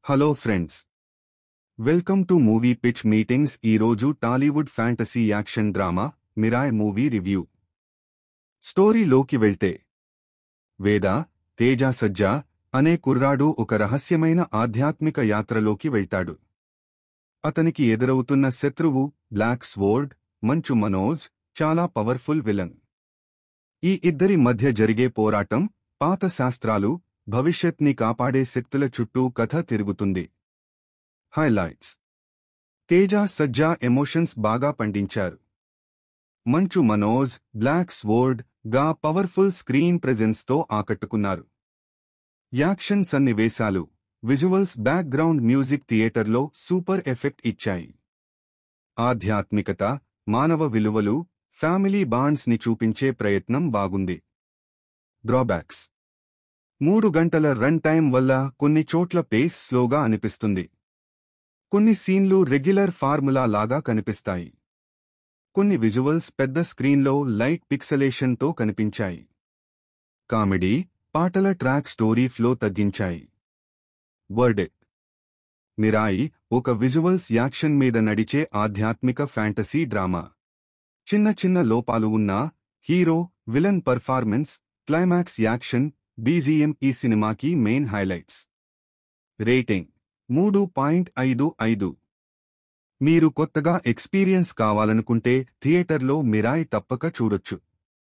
Hello friends, welcome to movie pitch meetings. ఈరోజు Tollywood fantasy action drama Mirai movie review. స్టోరీలోకి వెళ్తే, వేద తేజ సజ్జా అనే కుర్రాడు ఒక రహస్యమైన ఆధ్యాత్మిక యాత్రలోకి వెళ్తాడు. అతనికి ఎదురవుతున్న శత్రువు బ్లాక్ స్వోర్డ్ మంచు మనోజ్, చాలా పవర్ఫుల్ విలన్. ఈ ఇద్దరి మధ్య జరిగే పోరాటం పాత శాస్త్రాలు, భవిష్యత్ని కాపాడే శక్తుల చుట్టూ కథ తిరుగుతుంది. హైలైట్స్: తేజ సజ్జా ఎమోషన్స్ బాగా పండించారు. మంచు మనోజ్ బ్లాక్ స్వోర్డ్ గా పవర్ఫుల్ స్క్రీన్ ప్రెజెన్స్తో ఆకట్టుకున్నారు. యాక్షన్ సన్నివేశాలు, విజువల్స్, బ్యాక్గ్రౌండ్ మ్యూజిక్ థియేటర్లో సూపర్ ఎఫెక్ట్ ఇచ్చాయి. ఆధ్యాత్మికత, మానవ విలువలు, ఫ్యామిలీ బాండ్స్ ని చూపించే ప్రయత్నం బాగుంది. డ్రాబ్యాక్స్: 3 గంటల రన్ టైం వల్ల కొన్ని చోట్ల పేస్ స్లోగా అనిపిస్తుంది. కొన్ని సీన్లు రెగ్యులర్ ఫార్ములా లాగా కనిపిస్తాయి. కొన్ని విజువల్స్ పెద్ద స్క్రీన్లో లైట్ పిక్సలేషన్తో కనిపించాయి. కామెడీ, పాటల ట్రాక్ స్టోరీ ఫ్లో తగ్గించాయి. వర్డిక్ట్: మిరాయి ఒక విజువల్స్ యాక్షన్ మీద నడిచే ఆధ్యాత్మిక ఫ్యాంటసీ డ్రామా. చిన్న చిన్న లోపాలు ఉన్నా hero villain performance, climax action, BGM ఈ సినిమాకి మెయిన్ హైలైట్స్. రేటింగ్ 3.55. మీరు కొత్తగా ఎక్స్పీరియన్స్ కావాలనుకుంటే థియేటర్లో మిరాయ్ తప్పక చూడొచ్చు.